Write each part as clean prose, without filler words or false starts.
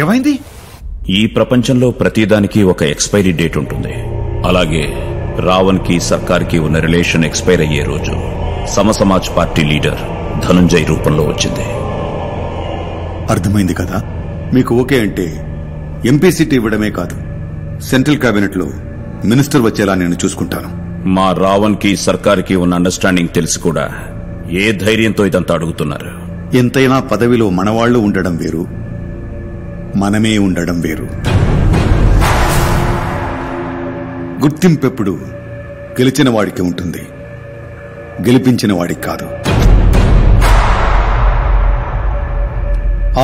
ఏమైంది? ఈ ప్రపంచంలో ప్రతిదానికి ఒక ఎక్స్పైరీ డేట్ ఉంటుంది. అలాగే రావణ్ కి సర్కార్కి ఉన్న రిలేషన్ ఎక్స్పైర్ అయ్యే రోజు సమసమాజ్ పార్టీ లీడర్ ధనుంజయ్ రూపంలో వచ్చింది. అర్థమైంది కదా. మీకు ఓకే అంటే ఎంపీ సీట్ ఇవ్వడమే కాదు, సెంట్రల్ కేబినెట్ లో మినిస్టర్ వచ్చేలా నేను చూసుకుంటాను. మా రావణ్ కి సర్కార్కి ఉన్న అండర్స్టాండింగ్ తెలిసి కూడా ఏ ధైర్యంతో ఇదంతా అడుగుతున్నారు? ఎంతైనా పదవిలో మనవాళ్లు ఉండడం వేరు, మనమే ఉండడం వేరు. గుర్తింపెప్పుడు గెలిచిన వాడికి ఉంటుంది, గెలిపించిన వాడికి కాదు.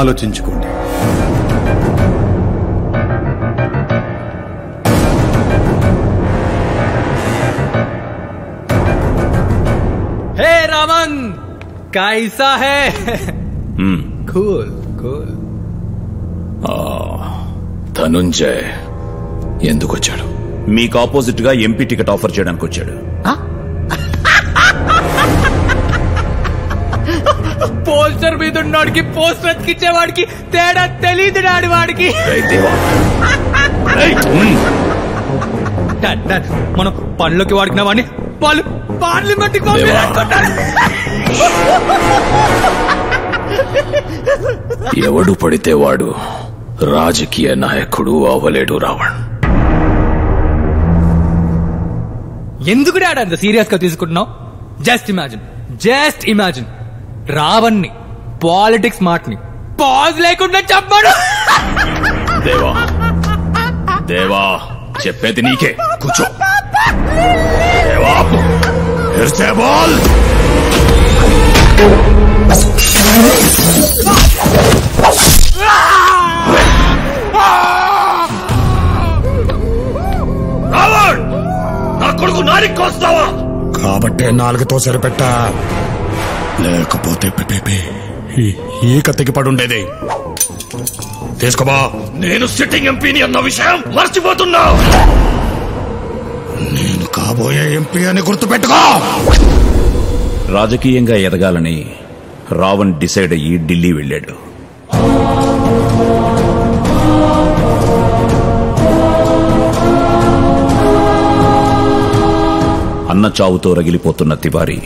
ఆలోచించుకోండి. हे रावण कैसा है? Cool cool. ధనుంజయ్ ఎందుకు వచ్చాడు? మీకు ఆపోజిట్ గా ఎంపీ టికెట్ ఆఫర్ చేయడానికి వచ్చాడు. పోస్టర్ మీద ఉన్నవాడికి పోస్టర్ అతికిచ్చేవాడికి తేడా తెలియదు డాడి వాడికి. మనం పనులకి వాడుకున్న వాడిని వాళ్ళు పార్లమెంట్ కి ఎవడు పడితే వాడు రాజకీయ నాయకుడు అవ్వలేడు రావణ్. ఎందుకు డాడ్ అంత సీరియస్ గా తీసుకుంటున్నావు? జస్ట్ ఇమాజిన్ రావణ్ ని, పాలిటిక్స్ మాట ని పాజ్ లేకుండా చెప్పాడు. దేవా దేవా చెప్పేది నీకే, కూర్చో. దేవా ఫిర్సే బోల్. రావణ్ నా కొడుకు నారికి కోస్తావా? కాబట్టే నాలుగుతో సరిపెట్టా, లేకపోతే ఈ కత్తికి పడుండేది. తీసుకోబా. నేను సిట్టింగ్ ఎంపీని అన్న విషయం మర్చిపోతున్నావు. నేను కాబోయే ఎంపీ అని గుర్తుపెట్టుకో. రాజకీయంగా ఎదగాలని రావణ్ డిసైడ్ అయ్యి ఢిల్లీ వెళ్ళాడు. అన్న చావుతో రగిలిపోతున్న తివారీ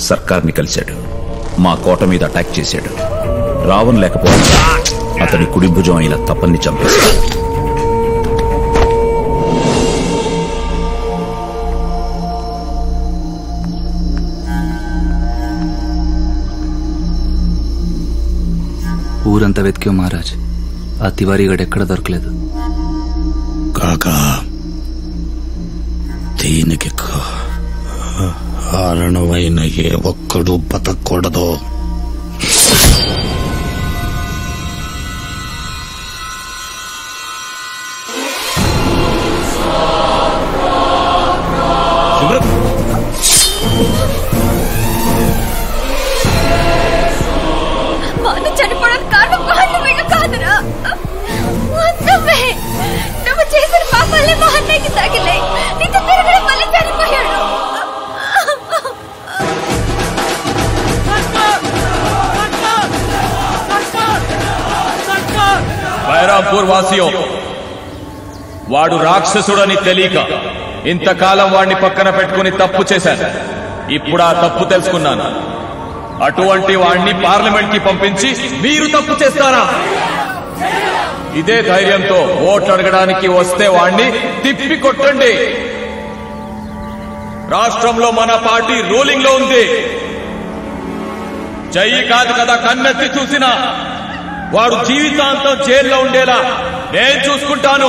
సర్కార్ని కలిశాడు. మా కోట మీద అటాక్ చేశాడు. రావణ్ లేకపోతే అతని కుడి భుజం అయిన తపన్ని చంపేశాడు. ఊరంతా వెతికాం మహారాజ్, ఆ తివారీ గడు ఎక్కడ దొరకలేదు. కాకా దీనికి కారణమైన ఏ ఒక్కడు బతకూడదు. చనిపోవడానికి కారణం మహన్నయ్య కాదురా, నువ్వు చేసిన పాపాలే మహన్నయ్యకి తగిలాయి. నీతో తిరగడం వల్ల చనిపోయాడు. బైరాంపూర్ వాసియో, వాడు రాక్షసుడని తెలియక ఇంతకాలం వాడిని పక్కన పెట్టుకుని తప్పు చేశాను. ఇప్పుడు ఆ తప్పు తెలుసుకున్నాను. అటువంటి వాడిని పార్లమెంట్ కి పంపించి మీరు తప్పు చేస్తారా? ఇదే ధైర్యంతో ఓట్లు అడగడానికి వస్తే వాడిని తిప్పి కొట్టండి. రాష్ట్రంలో మన పార్టీ రూలింగ్ లో ఉంది. చెయ్యి కాదు కదా కన్నెత్తి చూసినా వాడు జీవితాంతం జైల్లో ఉండేలా నేను చూసుకుంటాను.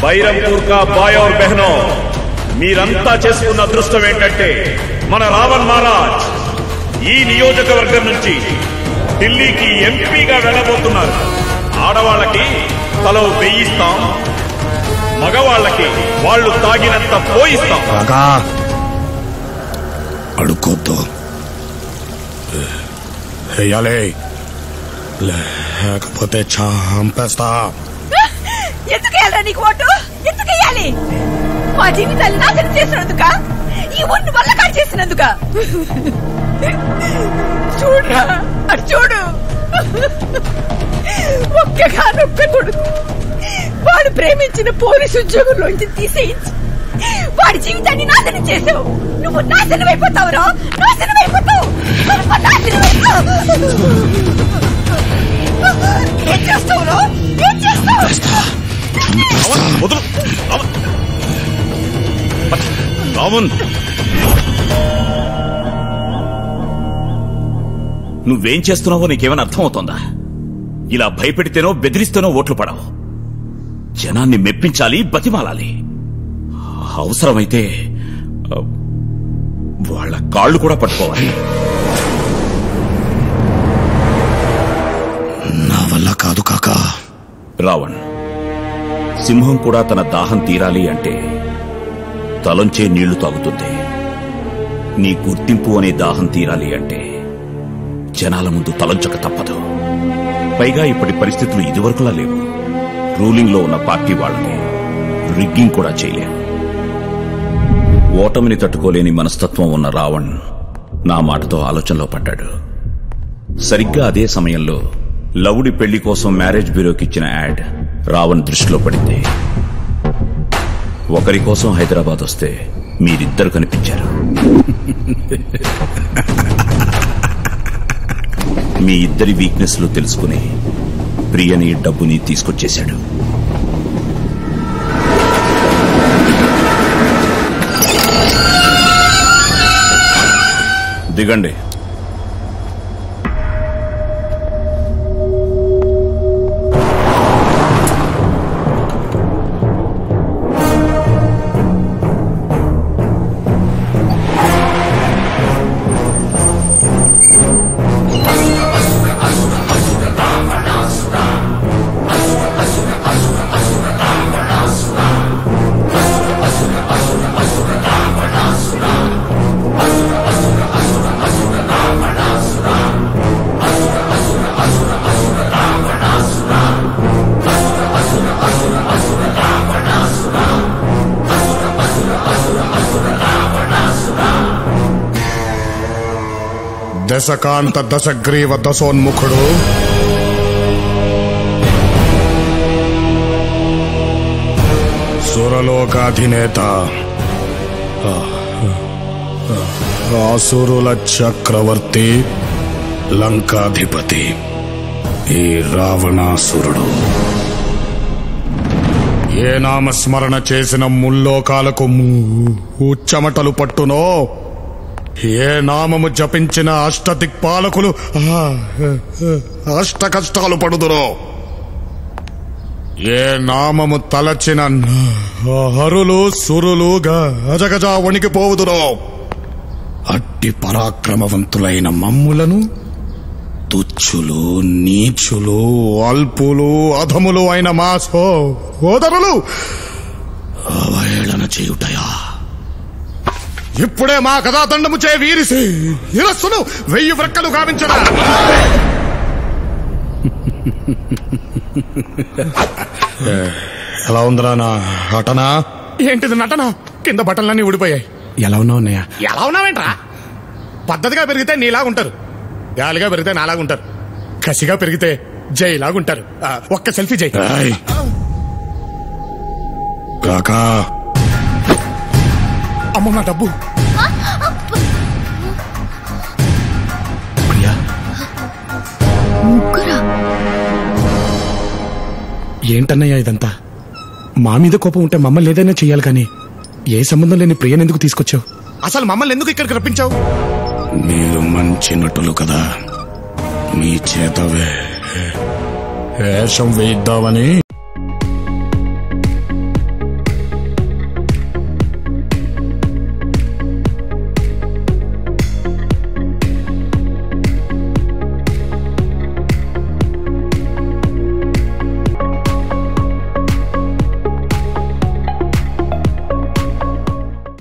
బైరంపూర్ కా బాయ్ और బహనో, మీరంతా చేసుకున్న అదృష్టం ఏంటంటే మన రావణ్ మహారాజ్ ఈ నియోజకవర్గం నుంచి ఢిల్లీకి ఎంపీగా వెళ్ళబోతున్నారు. ఆడవాళ్ళకి తలో 1000 ఇస్తాం, మగవాళ్ళకి వాళ్ళు తాగినంత పోయిస్తాం. అడుక్కోద్దు, వేయాలి. లేకపోతే చంపేస్తా. ఎందుకేయాలరా నీకు ఓటు? ఎందుకేయాలి? మా జీవితాన్ని నాశనం చేసినందుక, ఈ ఊరిని వల్లకాడు చేసినందుక. చూడరా, అటు చూడు. ఒక్కగానొక్క కొడుకు వాడు ప్రేమించిన పోలీసు ఉద్యోగంలోంచి తీసేయించి వాడి జీవితాన్ని నాశనం చేసావు. నువ్వు నాశనం అయిపోతావురా, నాశనం అయిపోతావు, నాశనం అయిపోతావు. ఏం చేస్తావురా? ఏం చేస్తావు? నువ్వేం చేస్తున్నావో నీకేమైనా అర్థమవుతోందా? ఇలా భయపెడితేనో బెదిరిస్తేనో ఓట్లు పడవు. జనాన్ని మెప్పించాలి, బతిమాలాలి. అవసరమైతే వాళ్ళ కాళ్ళు కూడా పట్టుకోవాలి. నా వల్ల కాదు కాకా. రావణ్, సింహం కూడా తన దాహం తీరాలి అంటే తలంచే నీళ్లు తాగుతుంది. నీ గుర్తింపు అనే దాహం తీరాలి అంటే జనాల ముందు తలంచక తప్పదు. పైగా ఇప్పటి పరిస్థితులు ఇదివరకులా లేవు. రూలింగ్ లో ఉన్న పార్టీ వాళ్ళని రిగ్గింగ్ కూడా చేయలేరు. ఓటమిని తట్టుకోలేని మనస్తత్వం ఉన్న రావణ్ నా మాటతో ఆలోచనలో పడ్డాడు. సరిగ్గా అదే సమయంలో లవుడి పెళ్లి కోసం మ్యారేజ్ బ్యూరోకి ఇచ్చిన యాడ్ రావణ్ దృష్టిలో పడింది. ఒకరి కోసం హైదరాబాద్ వస్తే మీరిద్దరు కనిపించారు. మీ ఇద్దరి వీక్నెస్లు తెలుసుకుని ప్రియని, డబ్బుని తీసుకొచ్చేశాడు. దిగండి. దశకాంత దశగ్రీవ దశోన్ముఖుడు సురలోకాధినేత ఆసురుల చక్రవర్తి లంకాధిపతి ఈ రావణాసురుడు ఏ నామస్మరణ చేసిన ముల్లోకాలకు చెమటలు పట్టునో, ఏ నామము జపించిన అష్టదిక్పాలకులు అష్ట కష్టాలు పడుదురో, ఏ నామము తలచిన హరులు సురులు గజగజ వణికిపోవుదురో, అట్టి పరాక్రమవంతులైన మమ్ములను తుచ్చులు, నీచులు, అల్పులు, అధములు అయిన మా సోదరులు అవహేళన చేయుటయా? ఇప్పుడే మా కథాదండము చే వీరిసి ఇరస్సును 1000 వ్రక్కలు గావించడా? ఎలా ఉందిరా నా నటన? ఏంటిది నటన? కింద బట్టలన్నీ ఊడిపోయాయి. ఎలా ఉన్నావు అన్నయ్య? ఎలా ఉన్నావేంట్రా? పద్ధతిగా పెరిగితే నీలాగుంటారు, గాలిగా పెరిగితే నాలాగుంటారు, కసిగా పెరిగితే జైలాగుంటారు. ఒక్క సెల్ఫీ జై. కాకా, అమ్మ నా డబ్బు. ఏంటన్నయ్యా ఇదంతా? మా మీద కోపం ఉంటే మమ్మల్ని ఏదైనా చెయ్యాలి, కానీ ఏ సంబంధం లేని ప్రియని ఎందుకు తీసుకొచ్చావు? అసలు మమ్మల్ని ఎందుకు ఇక్కడికి రప్పించావు? మీరు మంచి నటులు కదా, మీ చేత వేషం వేయిద్దామని.